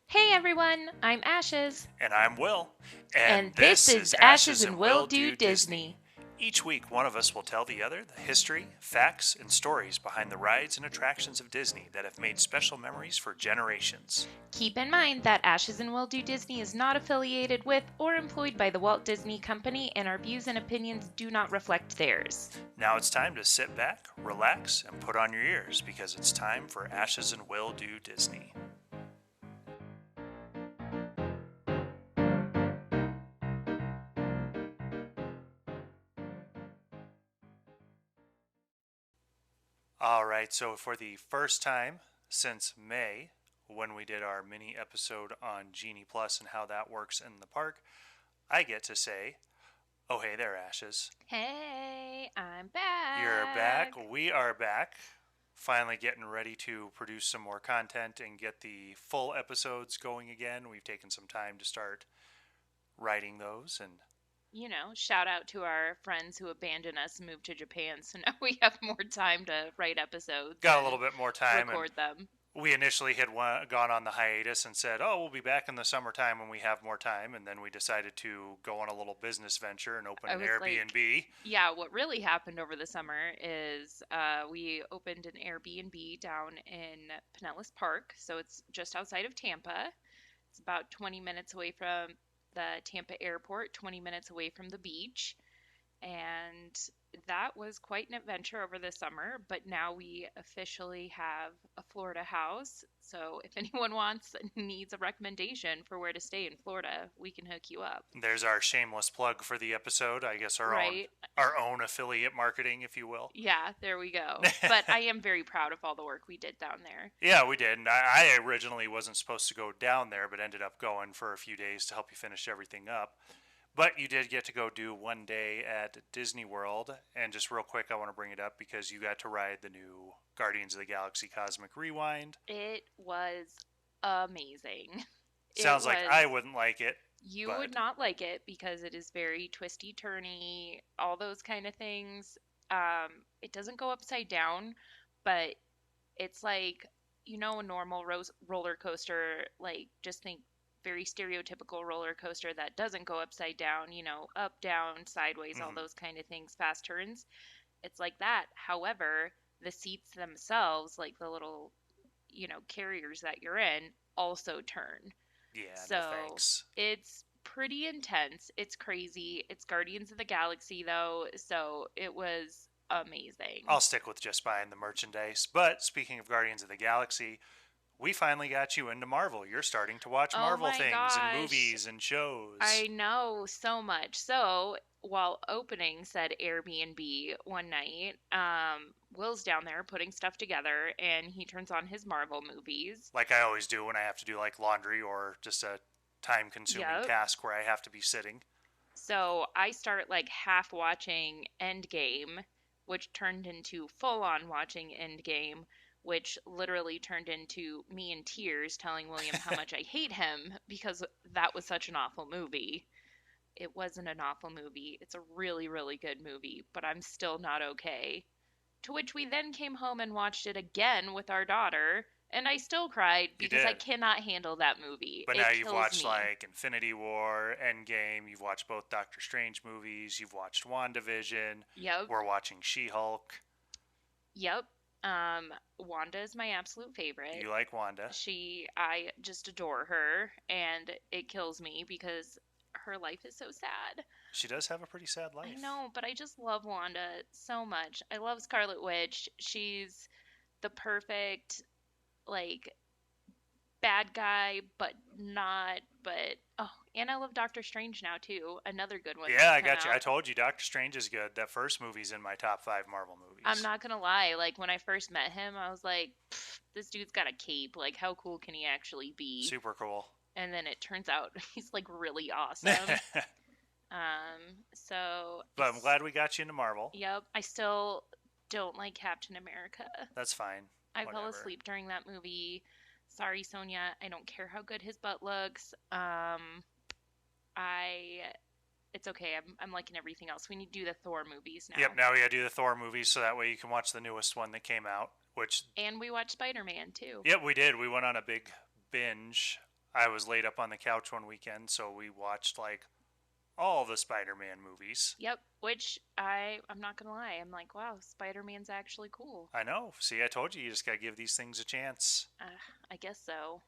Hey everyone, I'm Ashes, And I'm Will. And and this this is is Ashes Ashes and and Will Will Do Do Disney. Disney. Each week, one of us will tell the other the history, facts, and stories behind the rides and attractions of Disney that have made special memories for generations. Keep in mind that Ashes and Will Do Disney is not affiliated with or employed by the Walt Disney Company, and our views and opinions do not reflect theirs. Now it's time to sit back, relax, and put on your ears because it's time for Ashes and Will Do Disney. All right, so for the first time since May, when we did our mini episode on Genie Plus and how that works in the park, I get to say, oh, hey there, Ashes. Hey, I'm You're back. back. We are back. Finally getting ready to produce some more content and get the full episodes going again. We've taken some time to start writing those and Shout out to our friends who abandoned us and moved to Japan, so now we have more time to write episodes got a and little bit more time. And record them. we initially had gone on the hiatus and said, oh, we'll be back in the summertime when we have more time. And then we decided to go on a little business venture and open I an was like, Airbnb. yeah, what really happened over the summer is we opened an Airbnb down in Pinellas Park. So it's just outside of Tampa. It's about 20 minutes away from the Tampa airport, 20 minutes away from the beach. And that was quite an adventure over the summer. But now we officially have a Florida house. So if anyone needs a recommendation for where to stay in Florida, we can hook you up. There's our shameless plug for the episode. I guess Right? our own affiliate marketing, if you will. Yeah, there we go. But I am very proud of all the work we did down there. Yeah, we did. And I originally wasn't supposed to go down there, but ended up going for a few days to help you finish everything up. But you did get to go do one day at Disney World. And just real quick, I want to bring it up because you got to ride the new Guardians of the Galaxy Cosmic Rewind. It was amazing. It Sounds like I was, wouldn't like it, you would but not like it because it is very twisty turny, all those kind of things. It doesn't go upside down, but it's like, a normal roller coaster, like just think very stereotypical roller coaster that doesn't go upside down, up, down, sideways, all mm, those kind of things, fast turns. It's like that. However, the seats themselves, like the little, carriers that you're in, also turn. yeah, no So thanks. it's pretty intense. It's crazy. It's Guardians of the Galaxy, though. So it was amazing. I'll stick with just buying the merchandise. But speaking of Guardians of the Galaxy, we finally got you into Marvel. You're starting to watch Oh Marvel my things and gosh. movies and shows. I know so much. So while opening said Airbnb one night, Will's down there putting stuff together and he turns on his Marvel movies. Like I always do when I have to do like laundry or just a time consuming Yep. task where I have to be sitting. So I start like half watching Endgame, which turned into full on watching Endgame, which literally turned into me in tears telling William how much I hate him because that was such an awful movie. It wasn't an awful movie. It's a really, really good movie, but I'm still not okay. To which we then came home and watched it again with our daughter, and I still cried You because I did. cannot handle that movie. But now It you've kills watched me. like Infinity War, Endgame, you've watched both Doctor Strange movies, you've watched WandaVision, Yep. we're watching She Hulk. Yep. Wanda is my absolute favorite. You like Wanda. I just adore her, and it kills me because her life is so sad. She does have a pretty sad I life. know, but I just love Wanda so much. I love Scarlet Witch. She's the perfect, like, bad guy, but not, but, oh, and I love Doctor Strange now, too. Another good one Yeah, that's I come got you. I out. told you Doctor Strange is good. That first movie's in my top 5 Marvel I'm movies. not gonna lie, like, when I first met him, I was like, this dude's got a cape. Like, how cool can he actually be? Super cool. And then it turns out he's like really awesome. So But I'm glad we got you into Marvel. yep, I still don't like Captain America. That's fine. I fell Whatever. asleep during that movie. Sorry, Sonia. I don't care how good his butt looks. I it's okay. I'm liking everything else. We need to do the Thor movies Yep, now, now we gotta do the Thor movies so that way you can watch the newest one that came out. Which, and we watch Spider Man too. yep, we did. We went on a big binge. I was laid up on the couch one weekend, so we watched like all the Spider-Man movies. Yep, which I'm not gonna lie, I'm like, wow, Spider-Man's actually cool. I know. See, I told you, you just gotta give these things a chance. Uh, I guess so.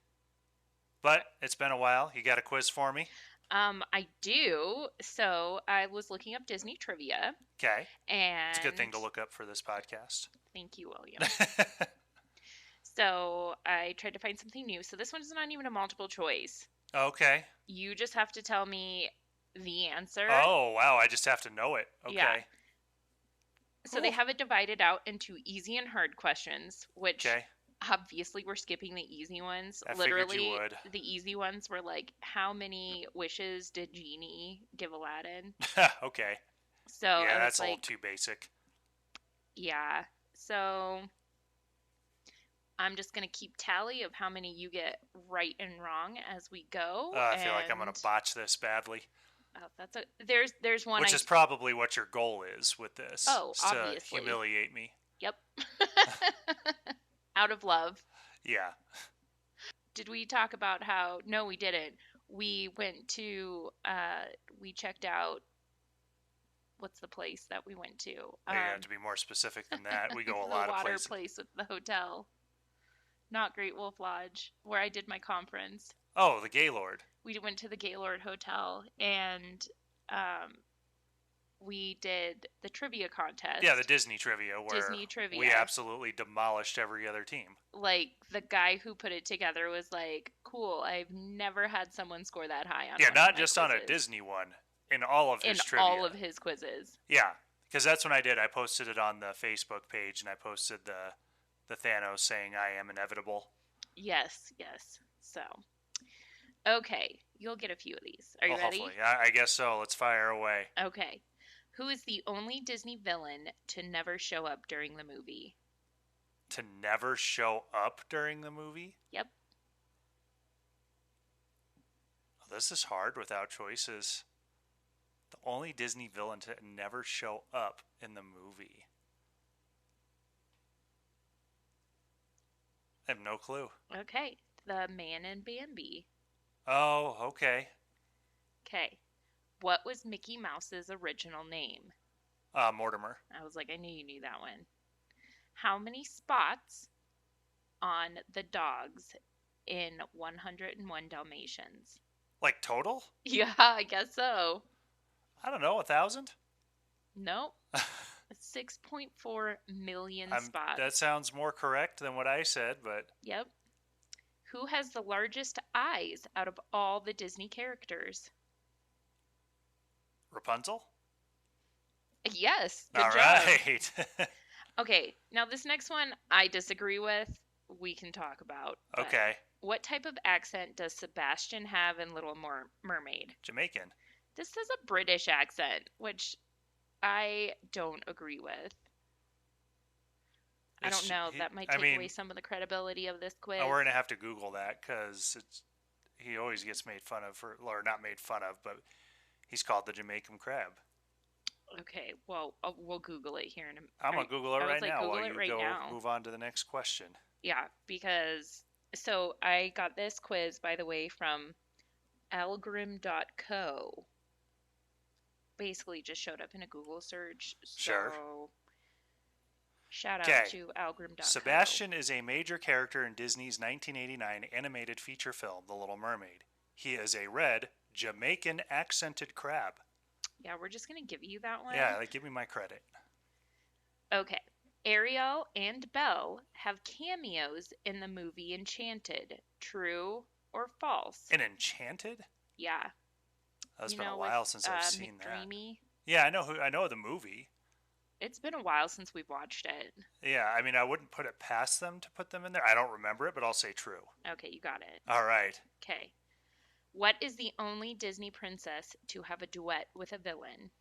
But it's been a while. You got a quiz for me? I do. So I was looking up Disney trivia, Okay. It's a good thing and to look up for this podcast. thank you, William. So I tried to find something new. So this one's not even a multiple choice. Okay. You just have to tell me the answer. Oh, wow. I just have to know it. Okay. Yeah. So they Cool. have it divided out into easy and hard questions, which Okay. obviously we're skipping the easy ones. I figured you Literally, would. the easy ones were like, how many wishes did Genie give Aladdin? Okay. So Yeah, I was that's a like, little too basic. yeah. So I'm just going to keep tally of how many you get right and wrong as we go. I feel like I'm going to botch this badly. That's there's one Which is probably what your goal is with this. Oh, is obviously. to humiliate me. Yep. Out of love. Yeah. Did we talk about how? No, we didn't. We went to. We checked out. What's the place that we went to? You have to be more specific than that. We go a the lot of water places. place with the hotel. Not Great Wolf Lodge, where I did my conference. Oh, the Gaylord. We went to the Gaylord Hotel, and we did the trivia contest. Yeah, the Disney trivia, where Disney trivia. we absolutely demolished every other team. Like, the guy who put it together was like, cool, I've never had someone score that high on Yeah, one not of my just on a quizzes. Disney one. In all of his In trivia. all of his quizzes. Yeah, because that's when I did. I posted it on the Facebook page, and I posted the Thanos saying, I am inevitable. Yes. So, okay, you'll get a few of these. Are you ready? Hopefully. I guess so. Let's fire away. Okay. Who is the only Disney villain to never show up during the movie? To never show up during the movie? Yep. Oh, this is hard without choices. The only Disney villain to never show up in the movie. I have no clue. Okay. The Man in Bambi. Oh, okay. Okay. What was Mickey Mouse's original name? Mortimer. I was like, I knew you knew that one. How many spots on the dogs in 101 Dalmatians? Like total? Yeah, I guess so. I don't know, 1,000? Nope. 6.4 million spots. That sounds more correct than what I said, but... Yep. Who has the largest eyes out of all the Disney characters? Rapunzel? Yes. Good All job. right. Okay, now this next one I disagree with. We can talk about. but Okay. What type of accent does Sebastian have in Little Mermaid? Jamaican. This is a British accent, which I don't agree with. I don't know. That might take away some of the credibility of this quiz. We're going to have to Google that because he always gets made fun of, or not made fun of, but he's called the Jamaican crab. Okay, well, we'll Google it here in a minute. I'm going to Google it right now Google while it you right go now. move on to the next question. Yeah, because, so I got this quiz, by the way, from algrim.co. Basically just showed up in a Google search. Sure. So, shout out to algrim.co. Sebastian is a major character in Disney's 1989 animated feature film, The Little Mermaid. He is a red, Jamaican accented crab. Yeah, we're just going to give you that one. Yeah, give me my credit. Okay. Ariel and Belle have cameos in the movie Enchanted. True or false? In Enchanted? Yeah. It's been a while since I've seen McDreamy? that. Yeah, I know the movie. It's been a while since we've watched it. Yeah, I mean, I wouldn't put it past them to put them in there. I don't remember it, but I'll say true. Okay, you got it. All right. Okay. What is the only Disney princess to have a duet with a villain?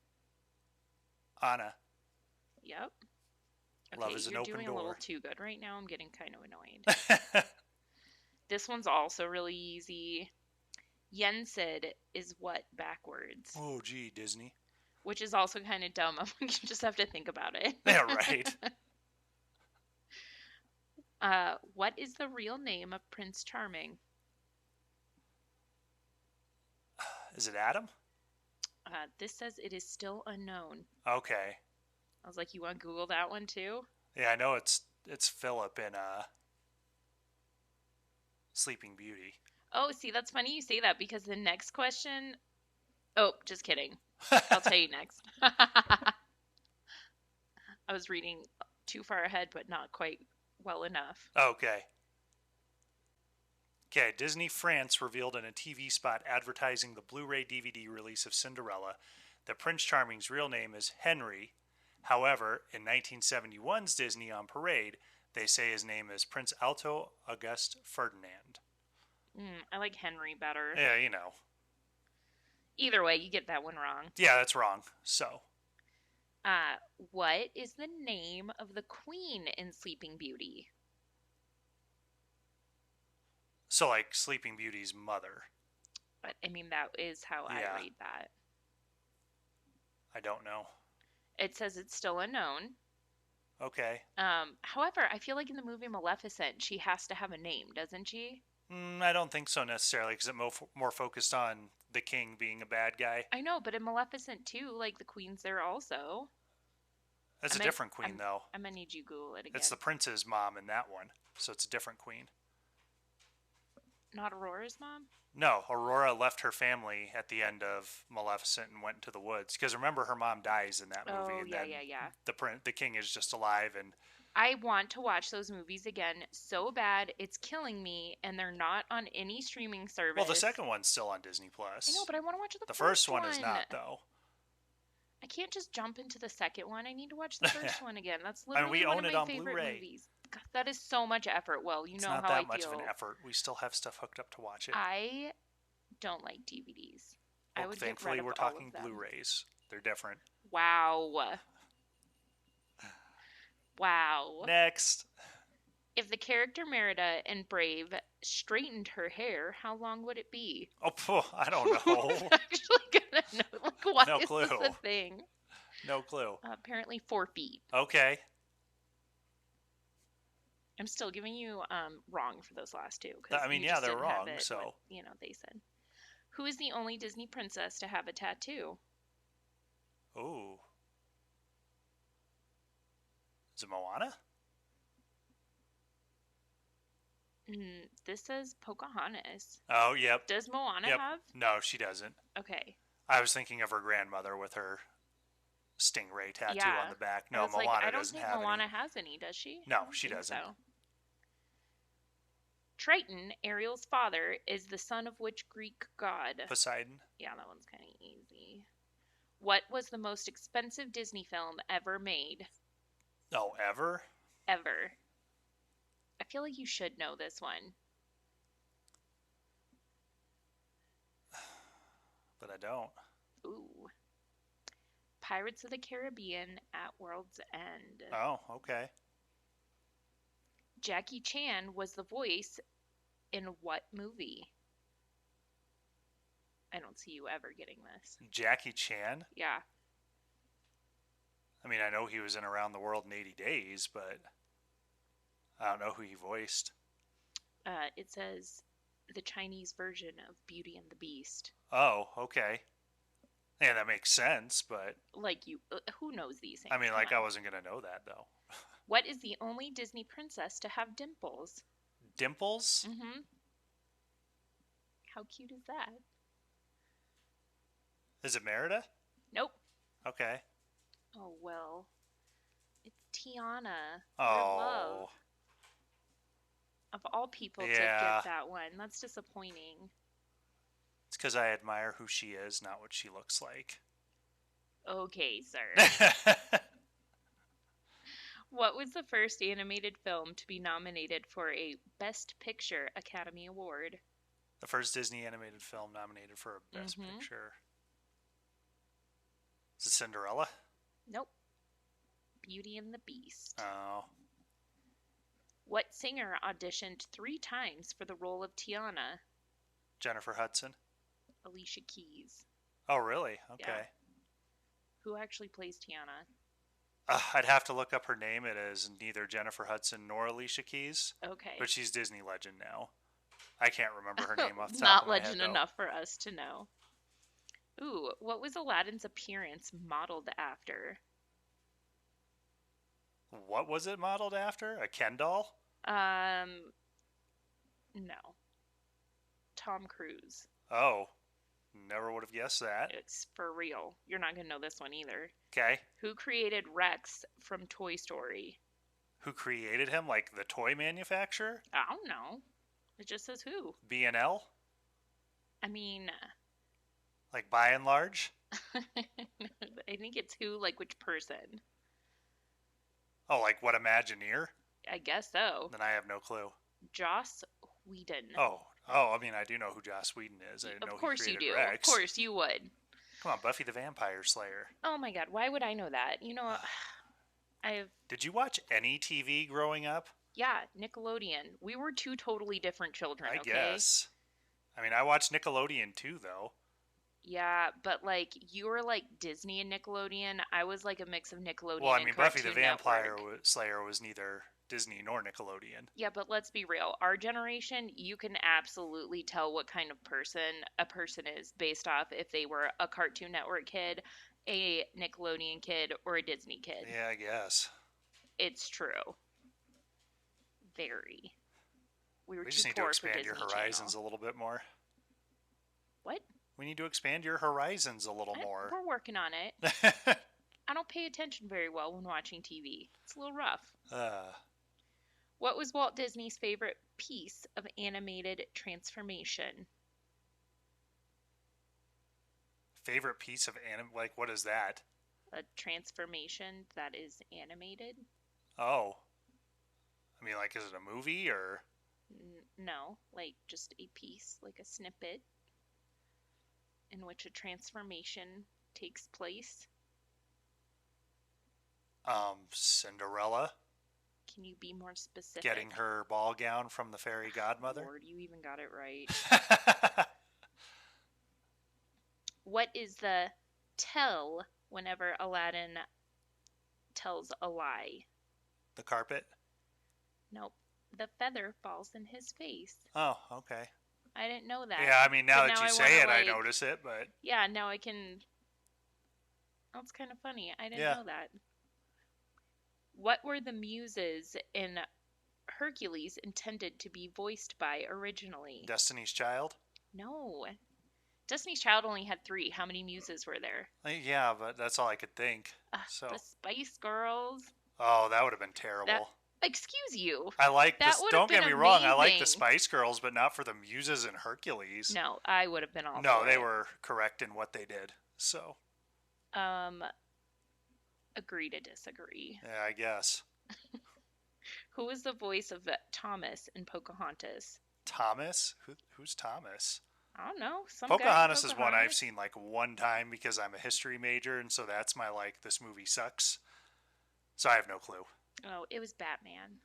Anna. Yep. Okay, Love is an you're open doing door. a little too good right now. I'm getting kind of annoyed. This one's also really easy. Yensid is what backwards? Oh, gee, Disney. Which is also kind of dumb. You just have to think about it. Yeah, right. What is the real name of Prince Charming? Is it Adam? This says it is still unknown. Okay. I was like, you want to Google that one too? Yeah, I know it's Philip in Sleeping Beauty. Oh, see, that's funny you say that because the next question. Oh, just kidding. I'll tell you next. I was reading too far ahead, but not quite well enough. Okay. Okay, Disney France revealed in a TV spot advertising the Blu-ray DVD release of Cinderella that Prince Charming's real name is Henry. However, in 1971's Disney on Parade, they say his name is Prince Alto Auguste Ferdinand. I like Henry better. Yeah, you know. Either way, you get that one wrong. Yeah, that's wrong. So, what is the name of the queen in Sleeping Beauty? so like Sleeping Beauty's mother. But I mean, that is how Yeah. I read that. I don't know. It says it's still unknown. Okay. However, I feel like in the movie Maleficent, she has to have a name, doesn't she? I don't think so necessarily because it's more focused on the king being a bad guy. I know, but in Maleficent too, like the queen's there also. That's a different queen, though. I'm gonna need you to Google it again. It's the prince's mom in that one, so it's a different queen. Not Aurora's mom? No, Aurora left her family at the end of Maleficent and went into the woods. Because remember, her mom dies in that movie. Oh, and yeah, then yeah. The king is just alive, and I want to watch those movies again so bad, it's killing me, and they're not on any streaming service. well, the second one's still on Disney Plus. I know, but I want to watch the first one is not, though. I can't just jump into the second one. I need to watch the first one again. That's I mean, literally we one own of it my on favorite Blu-ray. movies. God, that is so much effort. Well, you It's know not how that I much feel. of an effort. We still have stuff hooked up to watch it. I don't like DVDs. I would thankfully, get rid we're of all talking of them. Blu-rays. They're different. Wow. Wow. Next. If the character Merida in Brave straightened her hair, how long would it be? Oh, I don't know. I'm actually gonna know. Like, why No is clue. this a thing? No clue. Apparently 4 feet. Okay. I'm still giving you wrong for those last two. I mean, you yeah, just they're didn't have wrong, it, so. what, they said. Who is the only Disney princess to have a tattoo? Ooh. Is it Moana? This says Pocahontas. Oh, yep. Does Moana Yep. have? No, she doesn't. Okay. I was thinking of her grandmother with her stingray tattoo on the back. No, I Moana like, I don't doesn't think have Moana any. has any, does she? No, I don't she think doesn't. So. Triton, Ariel's father, is the son of which Greek god? Poseidon. Yeah, that one's kind of easy. What was the most expensive Disney film ever made? Oh, ever? Ever. I feel like you should know this one. But I don't. Ooh. Pirates of the Caribbean at World's End. Oh, okay. Jackie Chan was the voice in what movie? I don't see you ever getting this. Jackie Chan? Yeah. I mean, I know he was in Around the World in 80 Days, but I don't know who he voiced. It says the Chinese version of Beauty and the Beast. Oh, okay. Yeah, that makes sense, but... Like, who knows these things? I mean, Come like, on. I wasn't going to know that, though. What is the only Disney princess to have dimples? Dimples? Mm-hmm. How cute is that? Is it Merida? Nope. Okay. Oh, well. It's Tiana. Oh. Your love. Of all people to Yeah. get that one. That's disappointing. It's because I admire who she is, not what she looks like. Okay, sir. What was the first animated film to be nominated for a Best Picture Academy Award? The first Disney animated film nominated for a Best Mhm. Picture. Is it Cinderella? Nope. Beauty and the Beast. Oh. What singer auditioned 3 times for the role of Tiana? Jennifer Hudson. Alicia Keys. Oh, really? Okay. Yeah. Who actually plays Tiana? I'd have to look up her name. It is neither Jennifer Hudson nor Alicia Keys, Okay. but she's Disney legend now. I can't remember her name off the top Not of my legend head, though. enough for us to know. Ooh, what was Aladdin's appearance modeled after? What was it modeled after? A Ken doll? Um, no. Tom Cruise. Oh, never would have guessed that. It's for real. You're not gonna know this one either. Okay. Who created Rex from Toy Story? Who created him? Like the toy manufacturer? I don't know. It just says who. B&L? I mean, Like by and large? I think it's who, like which person. Oh, like what Imagineer? I guess so. Then I have no clue. Joss Whedon. Oh, I mean, I do know who Joss Whedon is. I didn't know Of course he you created do. Rex. Of course you would. Come on, Buffy the Vampire Slayer. Oh my god, why would I know that? You know, I've Did you watch any TV growing up? yeah, Nickelodeon. We were two totally different children, I okay? guess. I mean, I watched Nickelodeon too, though. Yeah, but like you were like Disney and Nickelodeon. I was like a mix of Nickelodeon Well, I and mean, Buffy the Cartoon Vampire Network. Slayer was neither Disney nor Nickelodeon. Yeah, but let's be real. Our generation, you can absolutely tell what kind of person a person is based off if they were a Cartoon Network kid, a Nickelodeon kid, or a Disney kid. Yeah, I guess. It's true. Very. We were We too just need to poor for expand your Disney horizons Channel. a little bit more. What? We need to expand your horizons a little more. We're working on it. I don't pay attention very well when watching TV. It's a little rough. What was Walt Disney's favorite piece of animated transformation? Favorite piece of anime? Like, what is that? A transformation that is animated? Oh. I mean, like, is it a movie or? No, like just a piece, like a snippet in which a transformation takes place. Cinderella Can you be more specific? getting her ball gown from the fairy godmother. Lord, you even got it right. What is the tell whenever Aladdin tells a lie? The carpet. Nope. The feather falls in his face. Oh, okay. I didn't know that. Yeah, I mean, now But that now you I say it, wanna, I like- notice it, but Yeah, now I can. That's kind of funny. I didn't Yeah. know that. What were the muses in Hercules intended to be voiced by originally? Destiny's Child. No. Destiny's Child only had 3. How many muses were there? Yeah, but that's all I could think. So, The Spice Girls. oh, that would have been terrible. That- Excuse you. I like that this. would Don't have get me been wrong. I like the amazing. Spice Girls, but not for the Muses and Hercules. No, I would have been all No, for they it. were correct in what they did. So, Agree to disagree. yeah, I guess. Who was the voice of Thomas in Pocahontas? Thomas? Who's Thomas? I don't know. Some guy in Pocahontas is one I've Pocahontas? seen like one time because I'm a history major, and so that's my like, this movie sucks. So I have no clue. Oh, it was Batman.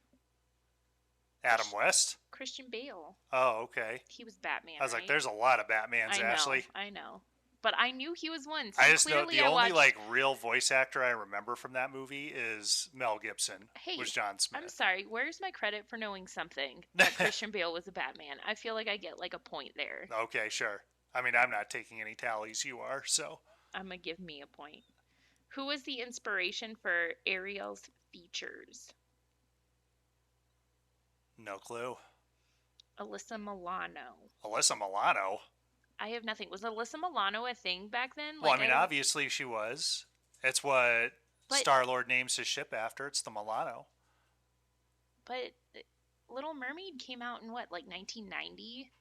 Adam West? Christian Bale. Oh, okay. He was Batman. I was like, right? there's a lot of Batmans, I know, Ashley. I know. But I knew he was one. So I just know clearly the I only watched... like real voice actor I remember from that movie is Mel Gibson. Hey, was John Smith. I'm sorry. Where's my credit for knowing something that Christian Bale was a Batman? I feel like I get like a point there. Okay, sure. I mean, I'm not taking any tallies. You are, so. I'm gonna give me a point. Who was the inspiration for Ariel's features? No clue. Alyssa Milano. Alyssa Milano. I have nothing. Was Alyssa Milano a thing back then? Well, Like, I mean, obviously she was. It's what But- Star-Lord names his ship after. It's the Milano. But Little Mermaid came out in what, like 1990?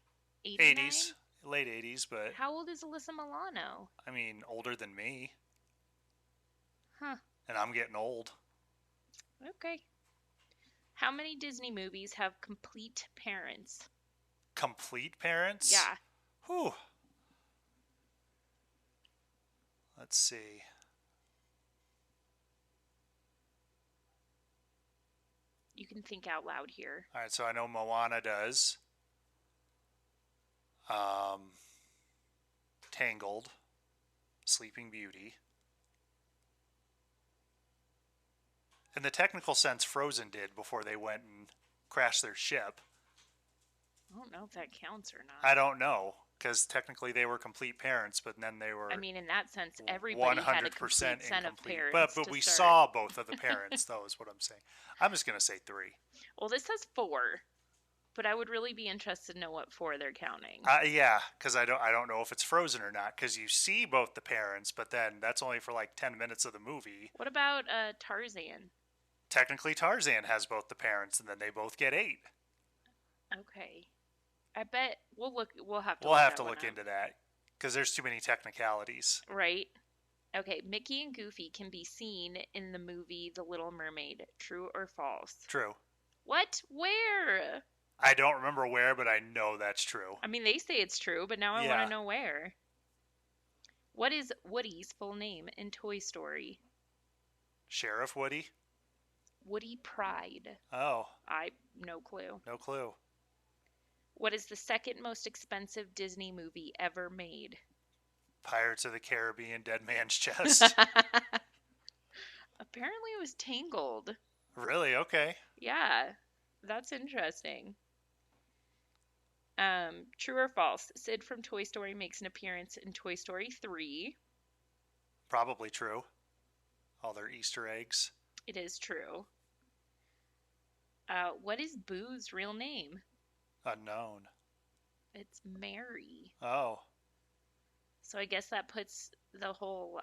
89? 80s. Late 80s, but, How old is Alyssa Milano? I mean, older than me. Huh. And I'm getting old. Okay. How many Disney movies have complete parents? Complete parents? Yeah. Whew. Let's see. You can think out loud here. All right, so I know Moana does. Tangled, Sleeping Beauty. In the technical sense, Frozen did before they went and crashed their ship. I don't know if that counts or not. I don't know, because technically they were complete parents, but then they were I mean, in that sense, everybody had a 100% complete set of incomplete. parents But to we start. saw both of the parents, though, is what I'm saying. I'm just going to say 3. Well, this says 4, but I would really be interested to know what 4 they're counting. Yeah, because I don't know if it's Frozen or not, because you see both the parents, but then that's only for like 10 minutes of the movie. What about Tarzan? Technically, Tarzan has both the parents, and then they both get 8. Okay. I bet we'll look. We'll have to. We'll look have that to one look up. into that, because there's too many technicalities. Right. Okay. Mickey and Goofy can be seen in the movie The Little Mermaid. True or false? True. What? Where? I don't remember where, but I know that's true. I mean, they say it's true, but now I want Yeah. to know where. What is Woody's full name in Toy Story? Sheriff Woody? Woody Pride. Oh, No clue. no clue. What is the second most expensive Disney movie ever made? Pirates of the Caribbean, Dead Man's Chest. Apparently it was Tangled. Really? Okay. Yeah, that's interesting. True or false? Sid from Toy Story makes an appearance in Toy Story 3. Probably true. All their Easter eggs. It is true. What is Boo's real name? Unknown. It's Mary. Oh. So I guess that puts the whole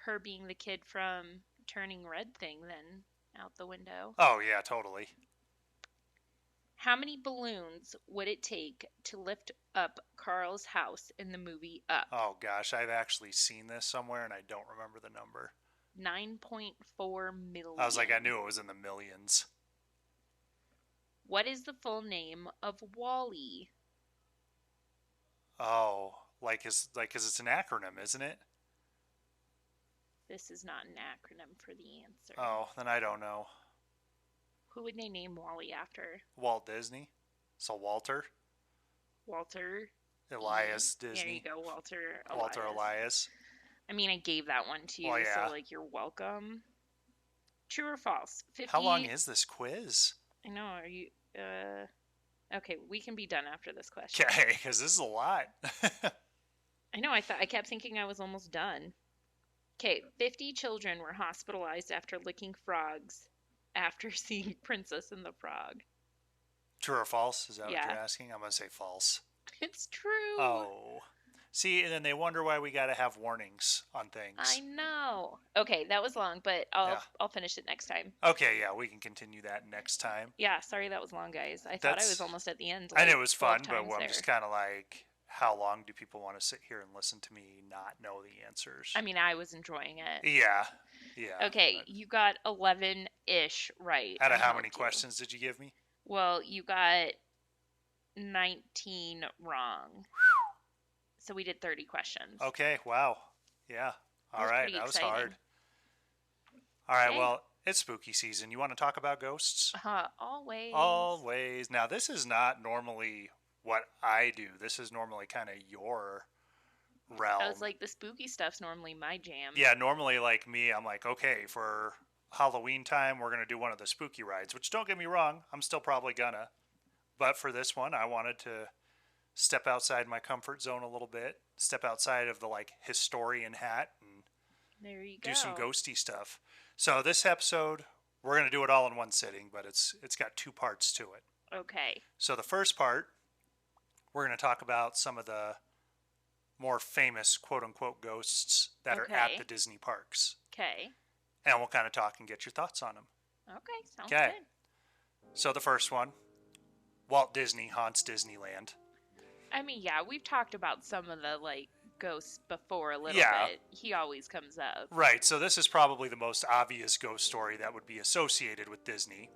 her being the kid from Turning Red thing then out the window. Oh, yeah, totally. How many balloons would it take to lift up Carl's house in the movie Up? Oh, gosh, I've actually seen this somewhere, and I don't remember the number. 9.4 million. I was like, I knew it was in the millions. What is the full name of Wall-E? Oh, because it's an acronym, isn't it? This is not an acronym for the answer. Oh, then I don't know. Who would they name Wall-E after? Walt Disney? So Walter? Walter Elias E. Disney? There you go, Walter Elias. Walter Elias. I mean, I gave that one to you, Well, yeah. so, like, you're welcome. True or false? 50... How long is this quiz? I know, are you... Okay, we can be done after this question. Okay, because this is a lot. I know, I kept thinking I was almost done. Okay, 50 children were hospitalized after licking frogs after seeing Princess and the Frog. True or false? Is that Yeah. what you're asking? I'm going to say false. It's true. Oh. See, and then they wonder why we got to have warnings on things. I know. Okay, that was long, but I'll finish it next time. Okay, yeah, we can continue that next time. Yeah, sorry that was long, guys. I thought I was almost at the end. And like, it was 12 fun, but times I'm there. just kind of like, how long do people want to sit here and listen to me not know the answers? I mean, I was enjoying it. Yeah. Yeah. Okay, but you got 11-ish right. out of I how helped many you. questions did you give me? Well, you got 19 wrong. So we did 30 questions. Okay, wow. Yeah. All was right, pretty that was exciting. hard. All right, Okay. well, it's spooky season. You want to talk about ghosts? Always. Always. Now, this is not normally what I do. This is normally kind of your realm. I was like, the spooky stuff's normally my jam. Yeah, normally, like me, I'm like, okay, for Halloween time, we're going to do one of the spooky rides, which don't get me wrong, I'm still probably gonna. But for this one, I wanted to step outside my comfort zone a little bit, step outside of the, like, historian hat and There you go. do some ghosty stuff. So this episode, we're going to do it all in one sitting, but it's got 2 parts to it. Okay. So the first part, we're going to talk about some of the more famous quote-unquote ghosts that are at Okay. the Disney parks. Okay. And we'll kind of talk and get your thoughts on them. Okay, sounds Okay. good. So the first one, Walt Disney haunts Disneyland. I mean, yeah, we've talked about some of the, like, ghosts before a little Yeah. bit. He always comes up. Right, so this is probably the most obvious ghost story that would be associated with Disney.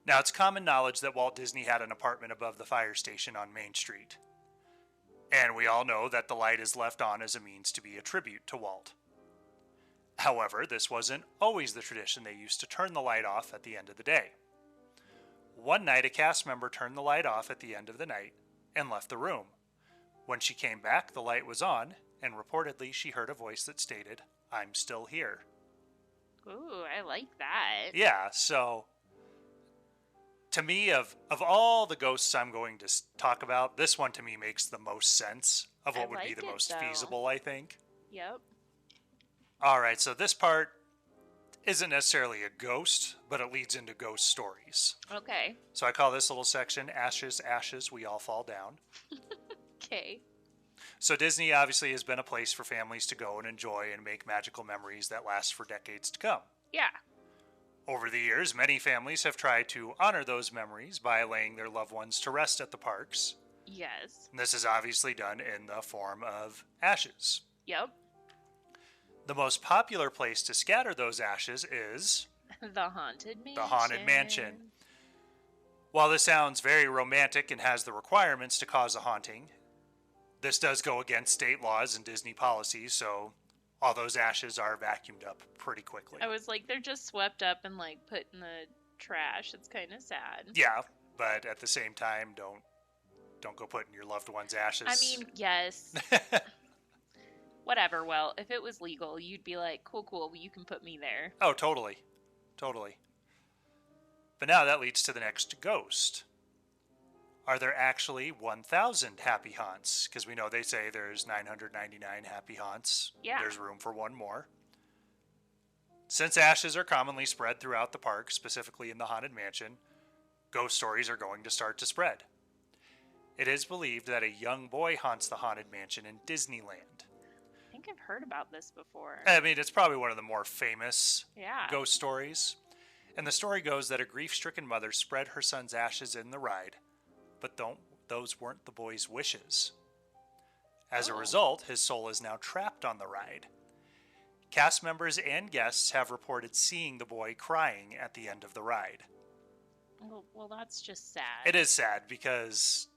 Now, it's common knowledge that Walt Disney had an apartment above the fire station on Main Street. And we all know that the light is left on as a means to be a tribute to Walt. However, this wasn't always the tradition. They used to turn the light off at the end of the day. One night, a cast member turned the light off at the end of the night and left the room. When she came back, the light was on, and reportedly she heard a voice that stated, "I'm still here." Ooh, I like that. Yeah, so to me, of all the ghosts I'm going to talk about, this one to me makes the most sense of I what would be like the it, most though. feasible, I think. Yep. All right, so this part isn't necessarily a ghost, but it leads into ghost stories. Okay. So I call this little section Ashes, Ashes, We All Fall Down. Okay. So Disney obviously has been a place for families to go and enjoy and make magical memories that last for decades to come. Yeah. Over the years, many families have tried to honor those memories by laying their loved ones to rest at the parks. Yes. And this is obviously done in the form of ashes. Yep. The most popular place to scatter those ashes is The Haunted Mansion. the Haunted Mansion. While this sounds very romantic and has the requirements to cause a haunting, this does go against state laws and Disney policies, so all those ashes are vacuumed up pretty quickly. I was like, they're just swept up and like put in the trash. It's kind of sad. Yeah, but at the same time, don't go putting your loved one's ashes. I mean, yes. Whatever. Well, if it was legal, you'd be like, cool, you can put me there. Oh, totally. But now that leads to the next ghost. Are there actually 1,000 happy haunts? Because we know they say there's 999 happy haunts. Yeah. There's room for one more. Since ashes are commonly spread throughout the park, specifically in the Haunted Mansion, ghost stories are going to start to spread. It is believed that a young boy haunts the Haunted Mansion in Disneyland. I think I've heard about this before. I mean, it's probably one of the more famous Yeah. ghost stories. And the story goes that a grief-stricken mother spread her son's ashes in the ride, but those weren't the boy's wishes. As a result, his soul is now trapped on the ride. Cast members and guests have reported seeing the boy crying at the end of the ride. Well, that's just sad. It is sad because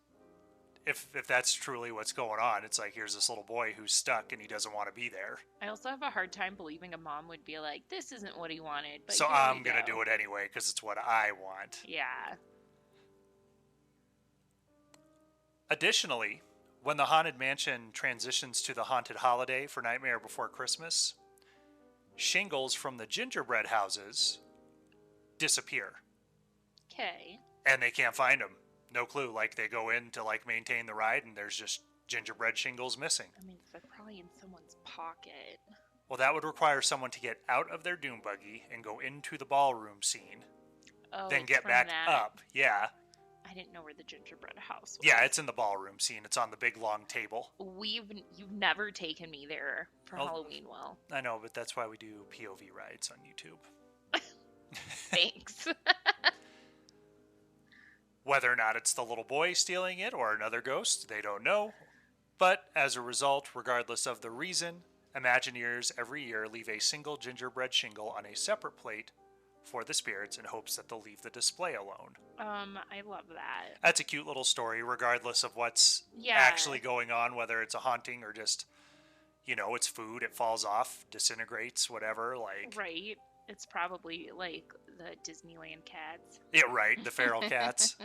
if that's truly what's going on, it's like here's this little boy who's stuck and he doesn't want to be there. I also have a hard time believing a mom would be like, this isn't what he wanted. But So here I'm we going to go. do it anyway because it's what I want. Yeah. Additionally, when the Haunted Mansion transitions to the Haunted Holiday for Nightmare Before Christmas, shingles from the gingerbread houses disappear. Okay. And they can't find them. No clue. Like, they go in to, like, maintain the ride, and there's just gingerbread shingles missing. I mean, they're probably in someone's pocket. Well, that would require someone to get out of their doom buggy and go into the ballroom scene, Oh, then it's get from back that. up. Yeah. I didn't know where the gingerbread house was. Yeah, it's in the ballroom scene. It's on the big, long table. You've never taken me there for Oh. Halloween. Well, I know, but that's why we do POV rides on YouTube. thanks. Whether or not it's the little boy stealing it or another ghost, they don't know. But as a result, regardless of the reason, Imagineers every year leave a single gingerbread shingle on a separate plate for the spirits in hopes that they'll leave the display alone. I love that. That's a cute little story, regardless of what's Yeah. actually going on, whether it's a haunting or just, it's food, it falls off, disintegrates, whatever, like... Right. It's probably like the Disneyland cats. Yeah, right, the feral cats.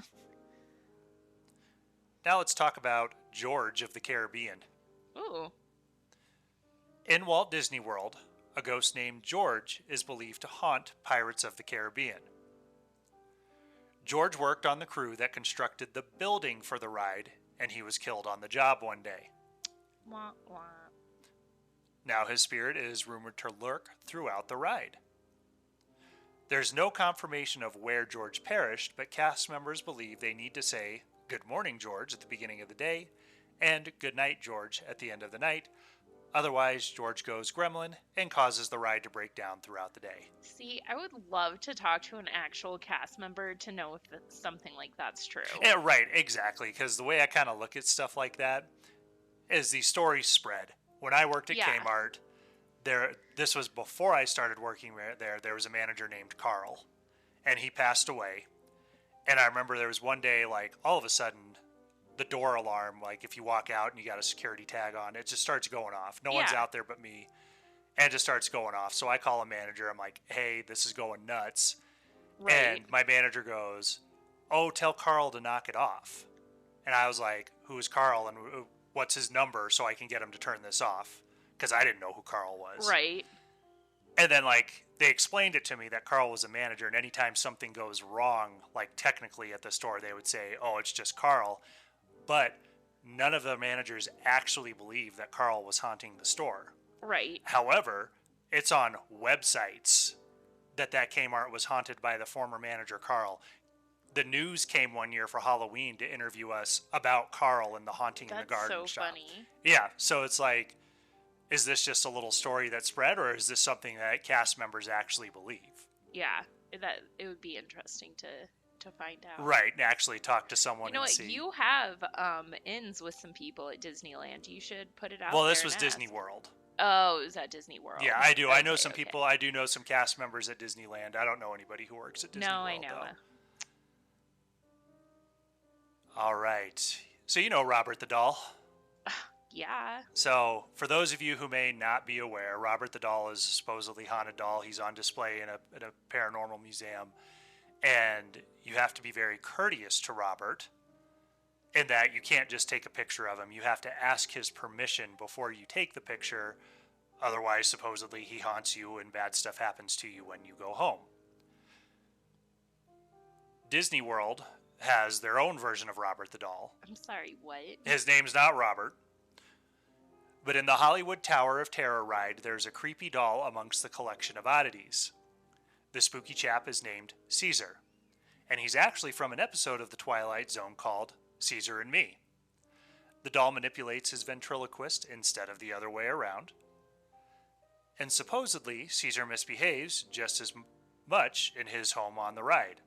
Now let's talk about George of the Caribbean. Ooh. In Walt Disney World, a ghost named George is believed to haunt Pirates of the Caribbean. George worked on the crew that constructed the building for the ride, and he was killed on the job one day. Wah, wah. Now his spirit is rumored to lurk throughout the ride. There's no confirmation of where George perished, but cast members believe they need to say, "Good morning, George," at the beginning of the day, and "Good night, George," at the end of the night. Otherwise, George goes gremlin and causes the ride to break down throughout the day. See, I would love to talk to an actual cast member to know if something like that's true. Yeah, right, exactly, because the way I kind of look at stuff like that is the stories spread. When I worked at Yeah. Kmart, this was before I started working there was a manager named Carl, and he passed away. And I remember there was one day, like, all of a sudden, the door alarm, like, if you walk out and you got a security tag on, it just starts going off. No one's Yeah. out there but me, and it just starts going off. So I call a manager. I'm like, "Hey, this is going nuts." Right. And my manager goes, "Oh, tell Carl to knock it off." And I was like, "Who's Carl and what's his number so I can get him to turn this off?" Because I didn't know who Carl was. Right. And then, like, they explained it to me that Carl was a manager, and anytime something goes wrong, like, technically at the store, they would say, oh, it's just Carl. But none of the managers actually believe that Carl was haunting the store. Right. However, it's on websites that Kmart was haunted by the former manager, Carl. The news came one year for Halloween to interview us about Carl and the haunting in the garden That's so shop. funny. Yeah, so it's like, is this just a little story that spread, or is this something that cast members actually believe? Yeah, that it would be interesting to find out. Right, and actually talk to someone. You know and what? see. You have ins with some people at Disneyland. You should put it out. Well, there this was and Disney ask. World. Oh, is that Disney World? Yeah, I do. I know Okay, some okay. people. I do know some cast members at Disneyland. I don't know anybody who works at Disney No, World. I know. Though. All right. So you know Robert the Doll. Yeah. So for those of you who may not be aware, Robert the Doll is a supposedly haunted doll. He's on display in a paranormal museum. And you have to be very courteous to Robert in that you can't just take a picture of him. You have to ask his permission before you take the picture. Otherwise, supposedly, he haunts you and bad stuff happens to you when you go home. Disney World has their own version of Robert the Doll. I'm sorry, what? His name's not Robert. But in the Hollywood Tower of Terror ride, there's a creepy doll amongst the collection of oddities. The spooky chap is named Caesar, and he's actually from an episode of The Twilight Zone called Caesar and Me. The doll manipulates his ventriloquist instead of the other way around. And supposedly, Caesar misbehaves just as much in his home on the ride.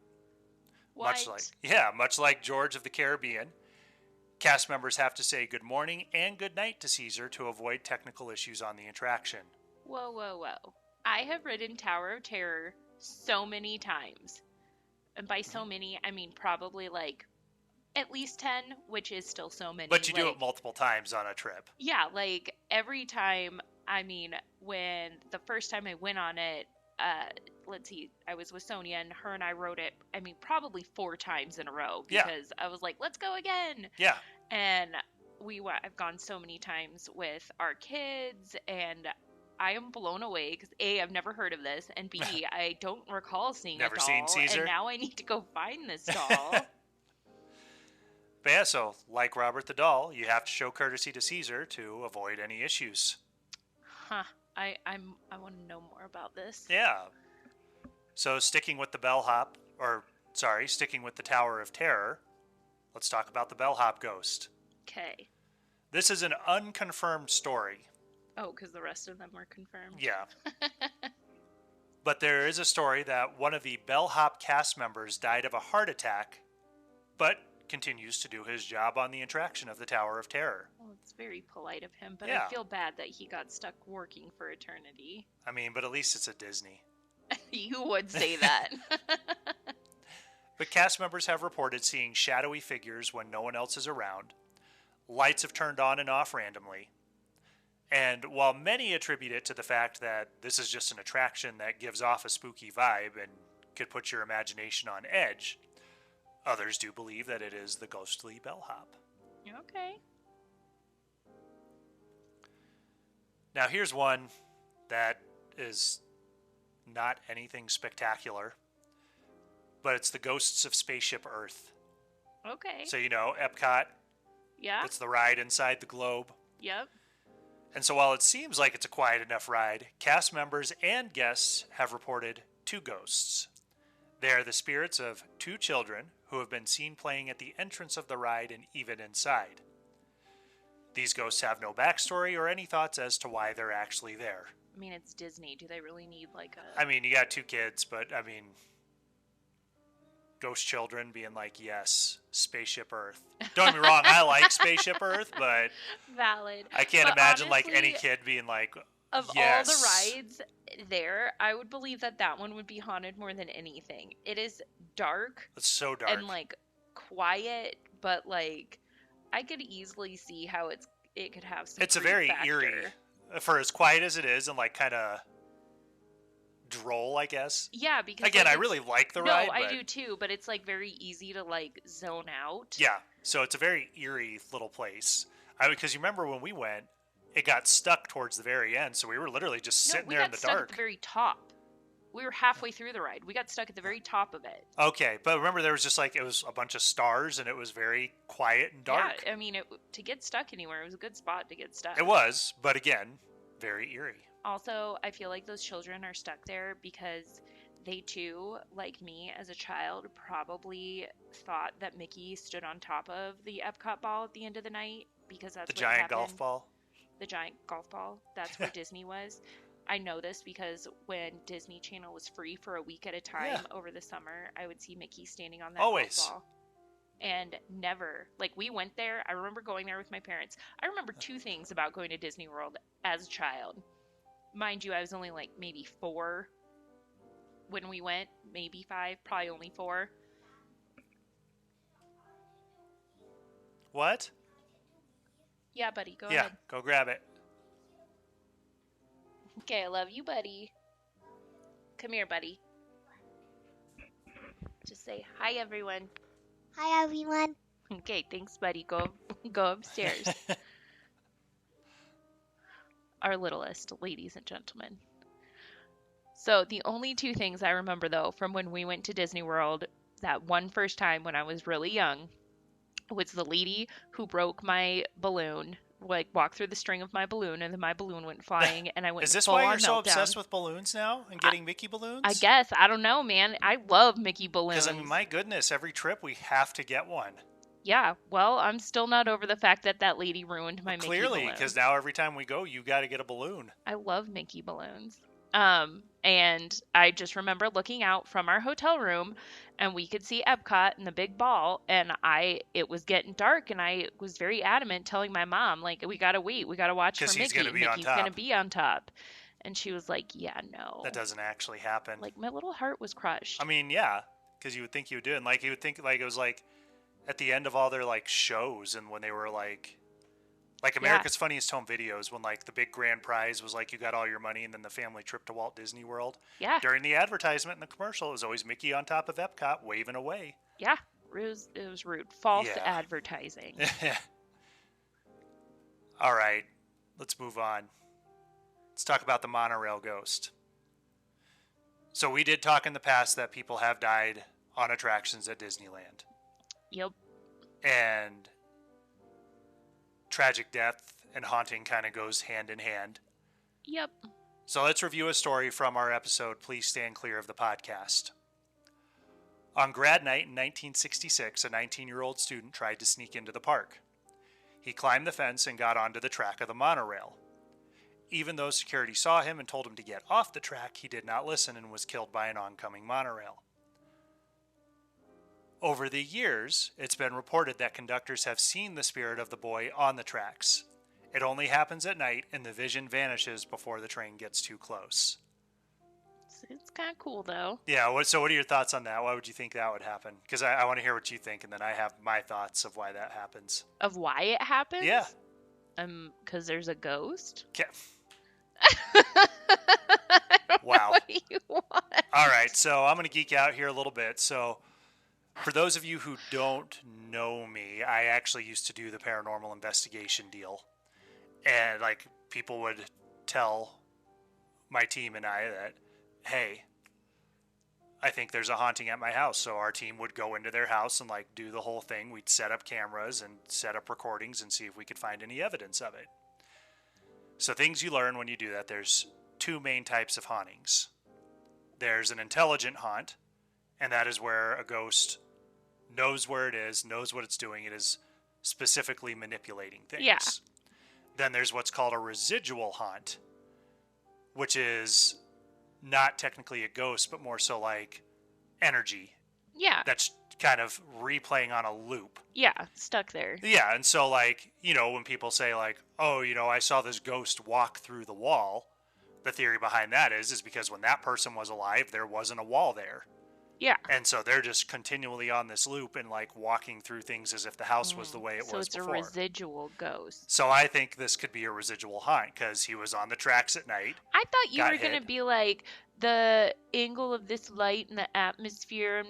What? Much like George of the Caribbean. Cast members have to say good morning and good night to Caesar to avoid technical issues on the attraction. Whoa, whoa, whoa. I have ridden Tower of Terror so many times. And by so many, I mean probably like at least 10, which is still so many. But you do it multiple times on a trip. Yeah, like every time, I mean, when the first time I went on it, let's see, I was with Sonia and her and I rode it, I mean, probably 4 times in a row because I was like, let's go again. Yeah. And I've gone so many times with our kids and I am blown away because A, I've never heard of this, and B, I don't recall seeing Never a doll. seen Caesar? And now I need to go find this doll. But yeah, so like Robert the Doll, you have to show courtesy to Caesar to avoid any issues. Huh. I want to know more about this. Yeah. So sticking with the sticking with the Tower of Terror, let's talk about the bellhop ghost. Okay. This is an unconfirmed story. Oh, because the rest of them were confirmed. Yeah. But there is a story that one of the bellhop cast members died of a heart attack, but continues to do his job on the attraction of the Tower of Terror. Well, it's very polite of him, but Yeah. I feel bad that he got stuck working for eternity. I mean, but at least it's a Disney. You would say that. But cast members have reported seeing shadowy figures when no one else is around. Lights have turned on and off randomly. And while many attribute it to the fact that this is just an attraction that gives off a spooky vibe and could put your imagination on edge, others do believe that it is the ghostly bellhop. Okay. Now here's one that is not anything spectacular, but it's the ghosts of Spaceship Earth. Okay. So you know, Epcot, Yeah. it's the ride inside the globe. Yep. And so while it seems like it's a quiet enough ride, cast members and guests have reported 2 ghosts. They are the spirits of 2 children who have been seen playing at the entrance of the ride and even inside. These ghosts have no backstory or any thoughts as to why they're actually there. I mean, it's Disney. Do they really need like a... I mean, you got 2 kids, but I mean, ghost children being like, yes, Spaceship Earth. Don't get me wrong, I like Spaceship Earth, but Valid. I can't But imagine like honestly, any kid being like, Of yes. all the rides there, I would believe that one would be haunted more than anything. It is dark It's so dark. and like quiet, but like I could easily see how it could have some. It's a creep very factor. eerie, for as quiet as it is, and like kind of droll, I guess. Yeah, because Again, like, I really like the no, ride. I but do too, but it's like very easy to like zone out. Yeah, so it's a very eerie little place. Because you remember when we went, it got stuck towards the very end, so we were literally just No, sitting we there in got the stuck at dark. the very top. We were halfway through the ride. We got stuck at the very top of it. Okay, but remember there was just like, it was a bunch of stars and it was very quiet and dark. Yeah, I mean, to get stuck anywhere, it was a good spot to get stuck. It was, but again, very eerie. Also, I feel like those children are stuck there because they too, like me as a child, probably thought that Mickey stood on top of the Epcot ball at the end of the night because that's The what giant happened. golf ball. The giant golf ball. That's where Disney was. I know this because when Disney Channel was free for a week at a time over the summer, I would see Mickey standing on that Always. golf ball. And never, like, we went there. I remember going there with my parents. I remember two things about going to Disney World as a child. Mind you, I was only like maybe 4 when we went, maybe 5, probably only 4. What? Yeah, buddy, go Yeah, ahead. go grab it. Okay, I love you, buddy. Come here, buddy. Just say hi, everyone. Hi, everyone. Okay, thanks, buddy. Go upstairs. Our littlest, ladies and gentlemen. So the only two things I remember, though, from when we went to Disney World that one first time when I was really young was the lady who broke my balloon, like walked through the string of my balloon, and then my balloon went flying, and I went Is this full why on you're so meltdown. obsessed with balloons now and getting Mickey balloons? I guess. I don't know, man. I love Mickey balloons. Because, I mean, my goodness, every trip we have to get one. Yeah, well, I'm still not over the fact that that lady ruined my Mickey balloon. Clearly, because now every time we go, you got to get a balloon. I love Mickey balloons. And I just remember looking out from our hotel room and we could see Epcot and the big ball, and it was getting dark, and I was very adamant telling my mom, like, we gotta wait, we gotta watch for Mickey. He's gonna be on Mickey's top. gonna be on top. And she was like, yeah, no. That doesn't actually happen. Like, my little heart was crushed. I mean, yeah, because you would think you would do it. And, like, you would think, like, it was, like, at the end of all their, like, shows, and when they were, like America's Funniest Home Videos, when, like, the big grand prize was, like, you got all your money and then the family trip to Walt Disney World. Yeah. During the advertisement and the commercial, it was always Mickey on top of Epcot waving away. Yeah. It was rude. False Yeah. advertising. All right, let's move on. Let's talk about the monorail ghost. So we did talk in the past that people have died on attractions at Disneyland. Yep. And tragic death and haunting kind of goes hand in hand. Yep. So let's review a story from our episode, Please Stand Clear of the Podcast. On grad night in 1966, a 19-year-old student tried to sneak into the park. He climbed the fence and got onto the track of the monorail. Even though security saw him and told him to get off the track, he did not listen and was killed by an oncoming monorail. Over the years, it's been reported that conductors have seen the spirit of the boy on the tracks. It only happens at night, and the vision vanishes before the train gets too close. It's kind of cool, though. Yeah, so what are your thoughts on that? Why would you think that would happen? Because I want to hear what you think, and then I have my thoughts of why that happens. Of why it happens? Yeah. Because there's a ghost? Okay. I don't Wow. know what you want. All right, so I'm going to geek out here a little bit. So for those of you who don't know me, I actually used to do the paranormal investigation deal. And, like, people would tell my team and I that, hey, I think there's a haunting at my house. So our team would go into their house and, like, do the whole thing. We'd set up cameras and set up recordings and see if we could find any evidence of it. So things you learn when you do that, there's two main types of hauntings. There's an intelligent haunt, and that is where a ghost knows where it is, knows what it's doing. It is specifically manipulating things. Yeah. Then there's what's called a residual haunt, which is not technically a ghost, but more so like energy Yeah. that's kind of replaying on a loop. Yeah. Stuck there. Yeah, and so, like, you know, when people say, like, oh, you know, I saw this ghost walk through the wall, the theory behind that is because when that person was alive, there wasn't a wall there. Yeah. And so they're just continually on this loop and like walking through things as if the house was the way it So was it's a before. residual ghost. So I think this could be a residual haunt because he was on the tracks at night. I thought you got were going to hit. be like the angle of this light in the atmosphere and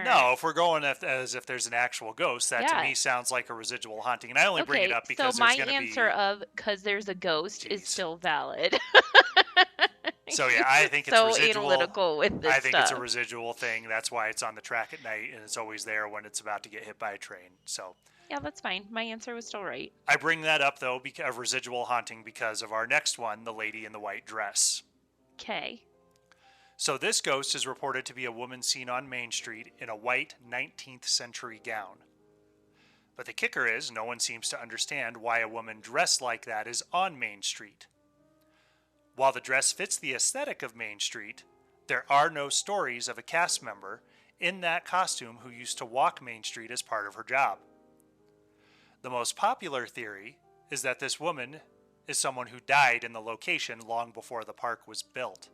No, if we're going as if there's an actual ghost, that to Yeah. me sounds like a residual haunting. And I only bring it up because so my there's going to be. answer of because there's a ghost is Jeez. still valid. So yeah, I think it's so residual. analytical with this I think it's a stuff. residual thing. That's why it's on the track at night, and it's always there when it's about to get hit by a train. So Yeah, that's fine. My answer was still right. I bring that up though because of residual haunting because of our next one, the lady in the white dress. Okay. So this ghost is reported to be a woman seen on Main Street in a white 19th century gown. But the kicker is, no one seems to understand why a woman dressed like that is on Main Street. While the dress fits the aesthetic of Main Street, there are no stories of a cast member in that costume who used to walk Main Street as part of her job. The most popular theory is that this woman is someone who died in the location long before the park was built.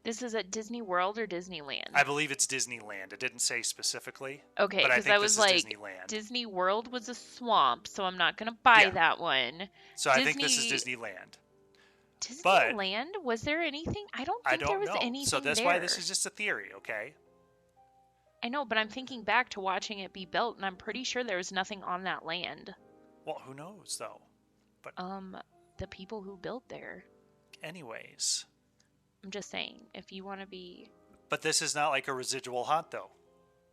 This is at Disney World or Disneyland? I believe it's Disneyland. It didn't say specifically. Okay, but I because think I was this is like, Disneyland. Disney World was a swamp, so I'm not going to buy Yeah. that one. So I think this is Disneyland. But Disneyland? Was there anything? I don't I think don't there was know. anything So that's there. why this is just a theory, okay? I know, but I'm thinking back to watching it be built, and I'm pretty sure there was nothing on that land. Well, who knows, though? But The people who built there. anyways. I'm just saying, if you want to be... But this is not like a residual haunt, though.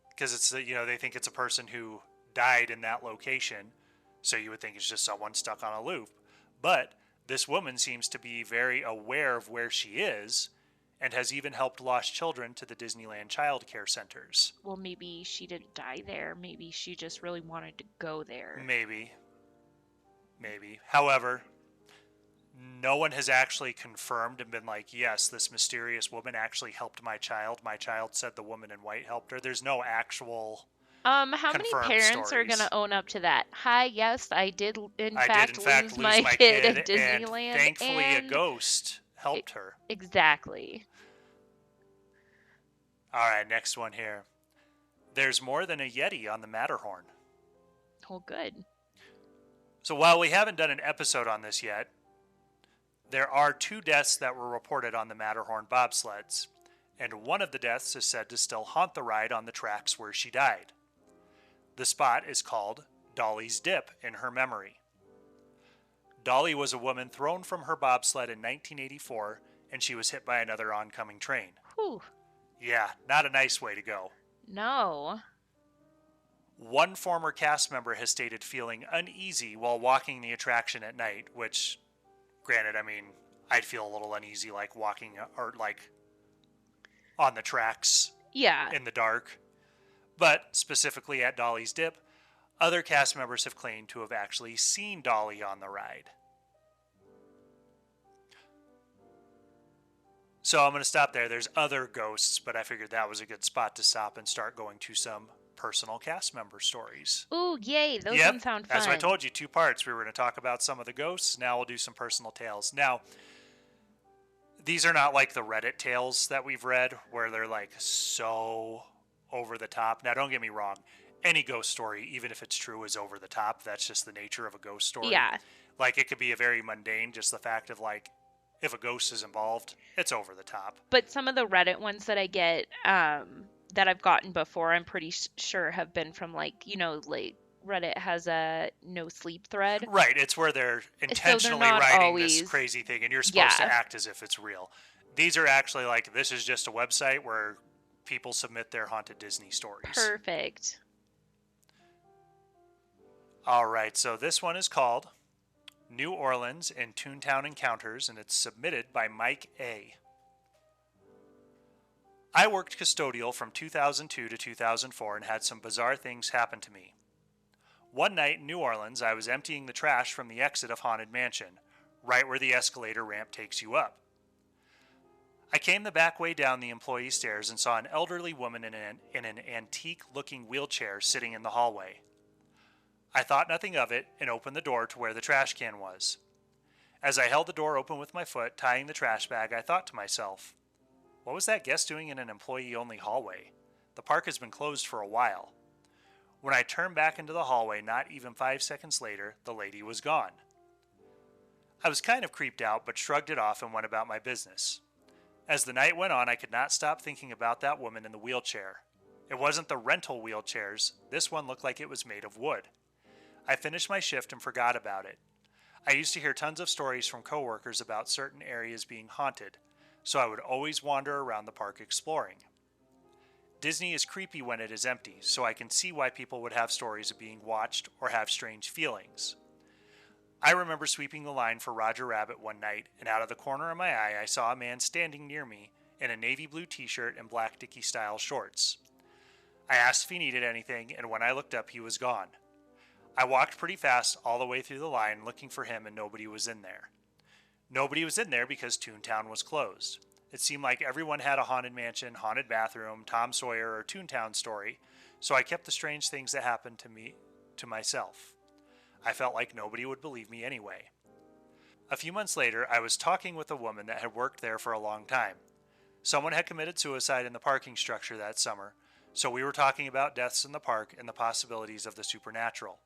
Because it's, they think it's a person who died in that location. So you would think it's just someone stuck on a loop. But this woman seems to be very aware of where she is and has even helped lost children to the Disneyland child care centers. Well, maybe she didn't die there. Maybe she just really wanted to go there. Maybe. However, no one has actually confirmed and been like, yes, this mysterious woman actually helped my child. My child said the woman in white helped her. There's no actual... How many confirmed parents are stories. going to own up to that? Hi, yes, I did in fact lose my my kid at Disneyland. And thankfully, and a ghost helped her. Exactly. All right, next one here. There's more than a Yeti on the Matterhorn. Well, good. So while we haven't done an episode on this yet, there are 2 deaths that were reported on the Matterhorn bobsleds, and one of the deaths is said to still haunt the ride on the tracks where she died. The spot is called Dolly's Dip in her memory. Dolly was a woman thrown from her bobsled in 1984, and she was hit by another oncoming train. Whew. Yeah, not a nice way to go. No. One former cast member has stated feeling uneasy while walking the attraction at night, which, granted, I mean, I'd feel a little uneasy like walking or like on the tracks Yeah. in the dark. But specifically at Dolly's Dip, other cast members have claimed to have actually seen Dolly on the ride. So I'm going to stop there. There's other ghosts, but I figured that was a good spot to stop and start going to some personal cast member stories. Ooh, yay. Those Yep, ones sound fun. that's what I told you, 2 parts. We were going to talk about some of the ghosts. Now we'll do some personal tales. Now, these are not like the Reddit tales that we've read where they're like so over the top. Now, don't get me wrong. Any ghost story, even if it's true, is over the top. That's just the nature of a ghost story. Yeah. Like, it could be a very mundane, just the fact of like, if a ghost is involved, it's over the top. But some of the Reddit ones that I get, that I've gotten before, I'm pretty sure have been from like Reddit has a no sleep thread. Right, it's where they're intentionally not writing always... this crazy thing, and you're supposed to Yeah. act as if it's real. These are actually like, this is just a website where people submit their haunted Disney stories. Perfect. All right, so this one is called New Orleans and Toontown Encounters, and it's submitted by Mike A. I worked custodial from 2002 to 2004 and had some bizarre things happen to me. One night in New Orleans, I was emptying the trash from the exit of Haunted Mansion, right where the escalator ramp takes you up. I came the back way down the employee stairs and saw an elderly woman in an antique-looking wheelchair sitting in the hallway. I thought nothing of it and opened the door to where the trash can was. As I held the door open with my foot, tying the trash bag, I thought to myself, What was that guest doing in an employee-only hallway? The park has been closed for a while. When I turned back into the hallway, not even 5 seconds later, the lady was gone. I was kind of creeped out, but shrugged it off and went about my business. As the night went on, I could not stop thinking about that woman in the wheelchair. It wasn't the rental wheelchairs. This one looked like it was made of wood. I finished my shift and forgot about it. I used to hear tons of stories from coworkers about certain areas being haunted, so I would always wander around the park exploring. Disney is creepy when it is empty, so I can see why people would have stories of being watched or have strange feelings. I remember sweeping the line for Roger Rabbit one night, and out of the corner of my eye I saw a man standing near me in a navy blue t-shirt and black Dickie-style shorts. I asked if he needed anything, and when I looked up he was gone. I walked pretty fast all the way through the line looking for him, and nobody was in there. Nobody was in there because Toontown was closed. It seemed like everyone had a haunted mansion, haunted bathroom, Tom Sawyer, or Toontown story, so I kept the strange things that happened to me to myself. I felt like nobody would believe me anyway. A few months later, I was talking with a woman that had worked there for a long time. Someone had committed suicide in the parking structure that summer, so we were talking about deaths in the park and the possibilities of the supernatural.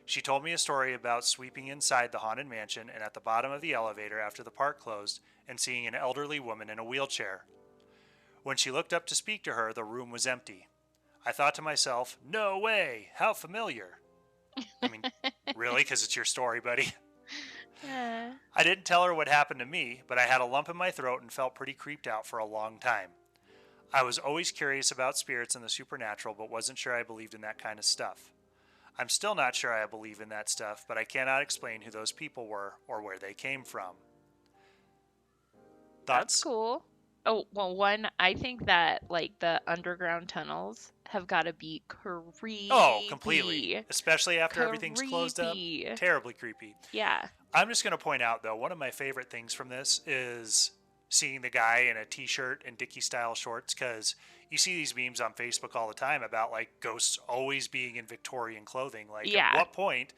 She told me a story about sweeping inside the haunted mansion and at the bottom of the elevator after the park closed and seeing an elderly woman in a wheelchair. When she looked up to speak to her, the room was empty. I thought to myself, no way, how familiar. I mean, really? Because it's your story, buddy. I didn't tell her what happened to me, but I had a lump in my throat and felt pretty creeped out for a long time. I was always curious about spirits and the supernatural, but wasn't sure I believed in that kind of stuff. I'm still not sure I believe in that stuff, but I cannot explain who those people were or where they came from. Thoughts? That's cool. Oh, well, one, I think that, like, the underground tunnels have got to be creepy. Oh, completely. Especially after everything's closed up. Terribly creepy. Yeah. I'm just going to point out, though, one of my favorite things from this is seeing the guy in a t-shirt and Dickie-style shorts, because you see these memes on Facebook all the time about, like, ghosts always being in Victorian clothing. Like, yeah. At what point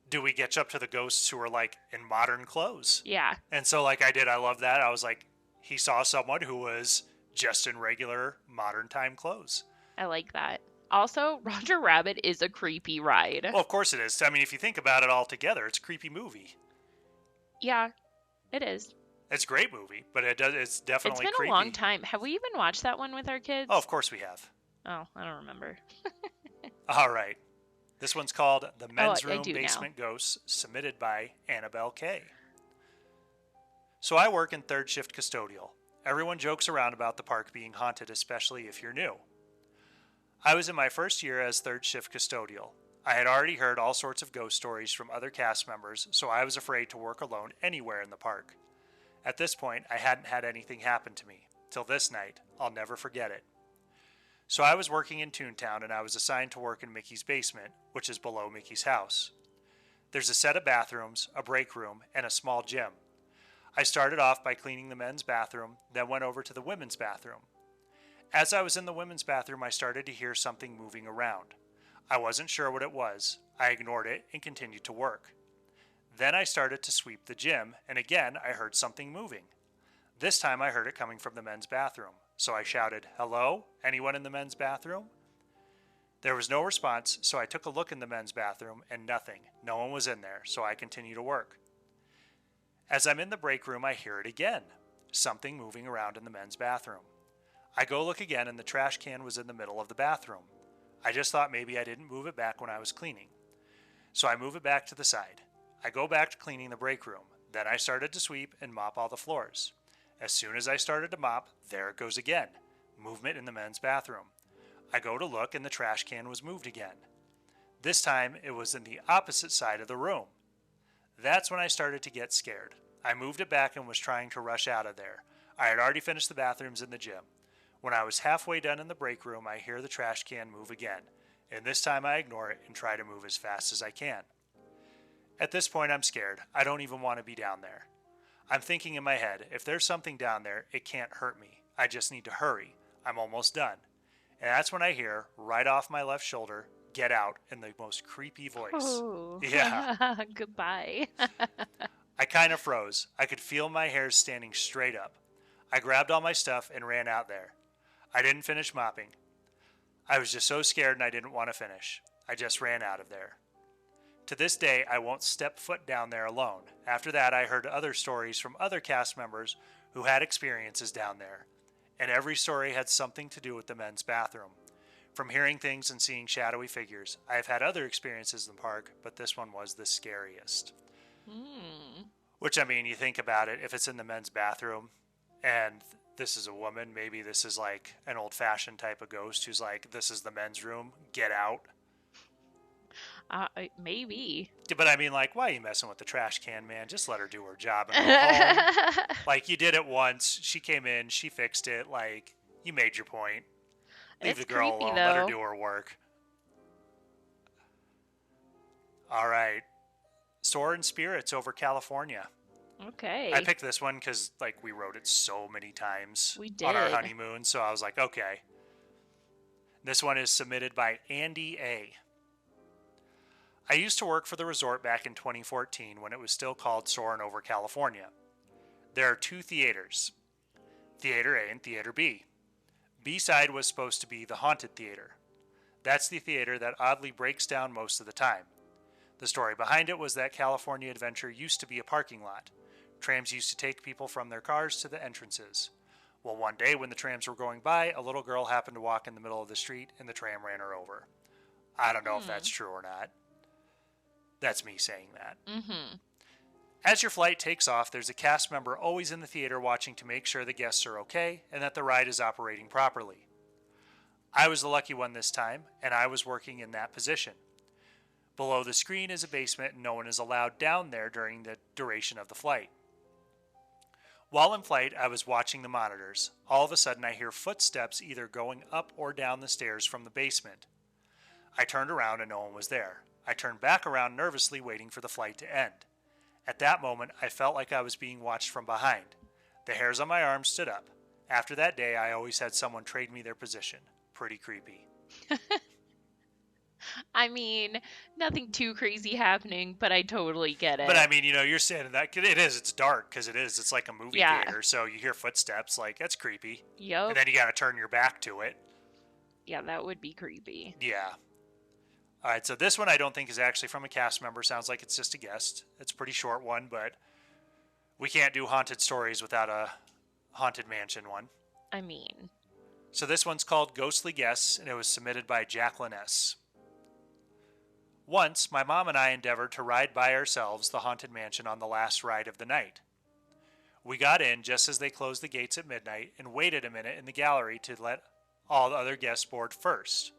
do we get up to the ghosts who are, like, in modern clothes? Yeah. And so, like, I love that. I was like, he saw someone who was just in regular modern time clothes. I like that. Also, Roger Rabbit is a creepy ride. Well, of course it is. I mean, if you think about it all together, it's a creepy movie. Yeah, it is. It's a great movie, but it's definitely creepy. It's been a long time. Have we even watched that one with our kids? Oh, of course we have. Oh, I don't remember. All right. This one's called The Men's Room Basement Ghosts, submitted by Annabelle K. So I work in third shift custodial. Everyone jokes around about the park being haunted, especially if you're new. I was in my first year as third shift custodial. I had already heard all sorts of ghost stories from other cast members, so I was afraid to work alone anywhere in the park. At this point, I hadn't had anything happen to me. Till this night. I'll never forget it. So I was working in Toontown, and I was assigned to work in Mickey's basement, which is below Mickey's house. There's a set of bathrooms, a break room, and a small gym. I started off by cleaning the men's bathroom, then went over to the women's bathroom. As I was in the women's bathroom, I started to hear something moving around. I wasn't sure what it was. I ignored it and continued to work. Then I started to sweep the gym, and again I heard something moving. This time I heard it coming from the men's bathroom, so I shouted, "Hello? Anyone in the men's bathroom?" There was no response, so I took a look in the men's bathroom, and nothing. No one was in there, so I continued to work. As I'm in the break room, I hear it again. Something moving around in the men's bathroom. I go look again, and the trash can was in the middle of the bathroom. I just thought maybe I didn't move it back when I was cleaning. So I move it back to the side. I go back to cleaning the break room. Then I started to sweep and mop all the floors. As soon as I started to mop, there it goes again. Movement in the men's bathroom. I go to look, and the trash can was moved again. This time, it was in the opposite side of the room. That's when I started to get scared. I moved it back and was trying to rush out of there. I had already finished the bathrooms in the gym. When I was halfway done in the break room, I hear the trash can move again, and this time I ignore it and try to move as fast as I can. At this point, I'm scared. I don't even want to be down there. I'm thinking in my head, if there's something down there, it can't hurt me. I just need to hurry. I'm almost done. And that's when I hear, right off my left shoulder, "Get out," in the most creepy voice. Oh. Yeah. Goodbye. I kind of froze. I could feel my hair standing straight up. I grabbed all my stuff and ran out there. I didn't finish mopping. I was just so scared and I didn't want to finish. I just ran out of there. To this day, I won't step foot down there alone. After that, I heard other stories from other cast members who had experiences down there, and every story had something to do with the men's bathroom. From hearing things and seeing shadowy figures, I have had other experiences in the park, but this one was the scariest. Which, I mean, you think about it, if it's in the men's bathroom and this is a woman, maybe this is like an old-fashioned type of ghost who's like, this is the men's room, get out. Maybe. But I mean, like, why are you messing with the trash can, man? Just let her do her job and go home. Like, you did it once. She came in. She fixed it. Like, you made your point. Leave It's the girl creepy, alone. though. Let her do her work. All right. Soaring Spirits over California. Okay. I picked this one because, like, we wrote it so many times We on our did. honeymoon. So I was like, okay. This one is submitted by Andy A. I used to work for the resort back in 2014 when it was still called Soarin' Over California. There are two theaters, Theater A and Theater B. B-side was supposed to be the Haunted Theater. That's the theater that oddly breaks down most of the time. The story behind it was that California Adventure used to be a parking lot. Trams used to take people from their cars to the entrances. Well, one day when the trams were going by, a little girl happened to walk in the middle of the street and the tram ran her over. I don't know if that's true or not. That's me saying that. As your flight takes off, there's a cast member always in the theater watching to make sure the guests are okay and that the ride is operating properly. I was the lucky one this time, and I was working in that position. Below the screen is a basement, and no one is allowed down there during the duration of the flight. While in flight, I was watching the monitors. All of a sudden, I hear footsteps either going up or down the stairs from the basement. I turned around and no one was there. I turned back around nervously, waiting for the flight to end. At that moment, I felt like I was being watched from behind. The hairs on my arms stood up. After that day, I always had someone trade me their position. Pretty creepy. I mean, nothing too crazy happening, but I totally get it. But I mean, you know, you're saying that it's dark because it's like a movie Yeah. theater. So you hear footsteps, like that's creepy. Yup. And then you got to turn your back to it. Yeah, that would be creepy. Yeah. All right, so this one I don't think is actually from a cast member. Sounds like it's just a guest. It's a pretty short one, but we can't do haunted stories without a haunted mansion one. I mean, So this one's called Ghostly Guests, and it was submitted by Jacqueline S. Once, my mom and I endeavored to ride by ourselves the haunted mansion on the last ride of the night. We got in just as they closed the gates at midnight and waited a minute in the gallery to let all the other guests board first.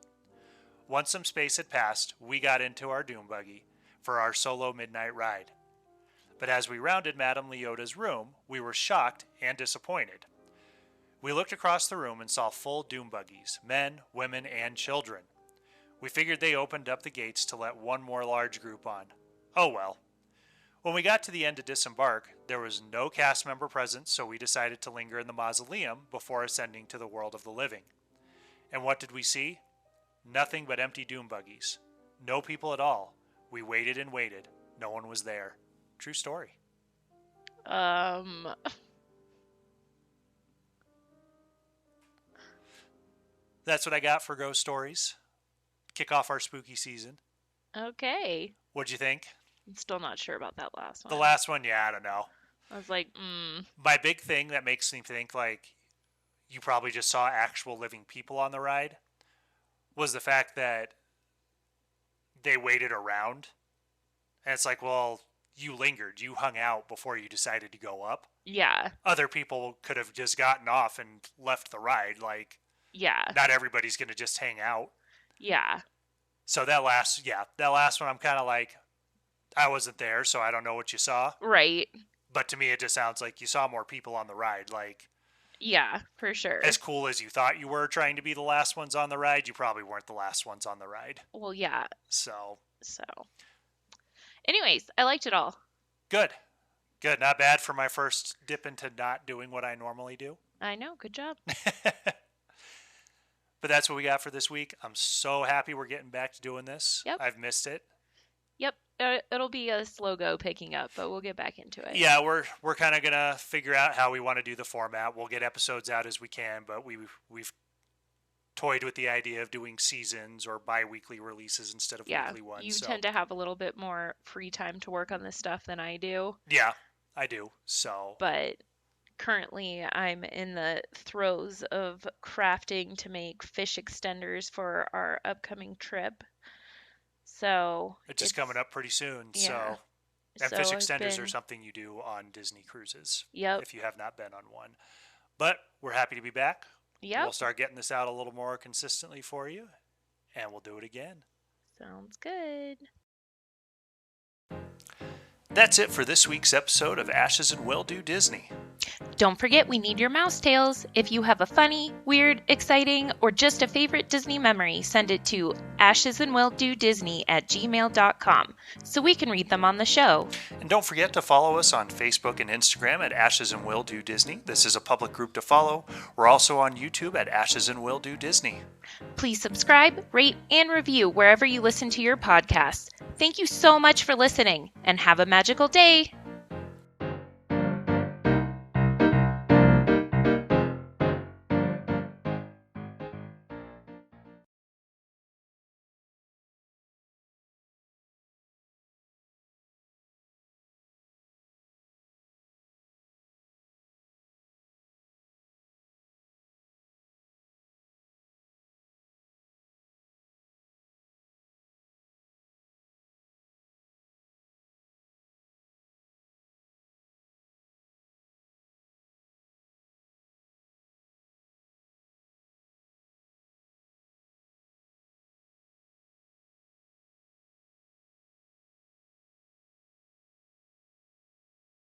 Once some space had passed, we got into our doom buggy for our solo midnight ride. But as we rounded Madame Leota's room, we were shocked and disappointed. We looked across the room and saw full doom buggies, men, women, and children. We figured they opened up the gates to let one more large group on. Oh well. When we got to the end to disembark, there was no cast member present, so we decided to linger in the mausoleum before ascending to the world of the living. And what did we see? Nothing but empty doom buggies. No people at all. We waited and waited. No one was there. True story. That's what I got for ghost stories. Kick off our spooky season. okay. What'd you think? I'm still not sure about that last one. The last one, yeah, I don't know. I was like, My big thing that makes me think like you probably just saw actual living people on the ride was the fact that they waited around. And it's like, well, you lingered. You hung out before you decided to go up. yeah, Other people could have just gotten off and left the ride. Like, yeah, not everybody's going to just hang out. yeah. So that last one, I'm kind of like, I wasn't there, so I don't know what you saw. Right. But to me, it just sounds like you saw more people on the ride. Like, Yeah, for sure. as cool as you thought you were trying to be the last ones on the ride, you probably weren't the last ones on the ride. Well, yeah. So, Anyways, I liked it all. good. Good. Not bad for my first dip into not doing what I normally do. I know. Good job. But that's what we got for this week. I'm so happy we're getting back to doing this. Yep. I've missed it. Yep. it'll be a slow go picking up, but we'll get back into it. Yeah, we're kind of gonna figure out how we want to do the format. We'll get episodes out as we can, but we've toyed with the idea of doing seasons or bi-weekly releases instead of weekly ones. You tend to have a little bit more free time to work on this stuff than I do. Yeah, I do. So, but currently I'm in the throes of crafting to make fish extenders for our upcoming trip. So it's just coming up pretty soon. Yeah. And fish extenders are something you do on Disney cruises. Yep. If you have not been on one. But we're happy to be back. Yep. We'll start getting this out a little more consistently for you, and we'll do it again. Sounds good. That's it for this week's episode of Ashes and Will Do Disney. Don't forget we need your mouse tales. If you have a funny, weird, exciting, or just a favorite Disney memory, send it to ashesandwilldodisney@gmail.com so we can read them on the show. And don't forget to follow us on Facebook and Instagram at Ashes and Will Do Disney. This is a public group to follow. We're also on YouTube at Ashes and Will Do Disney. Please subscribe, rate, and review wherever you listen to your podcasts. Thank you so much for listening, and have a magical day.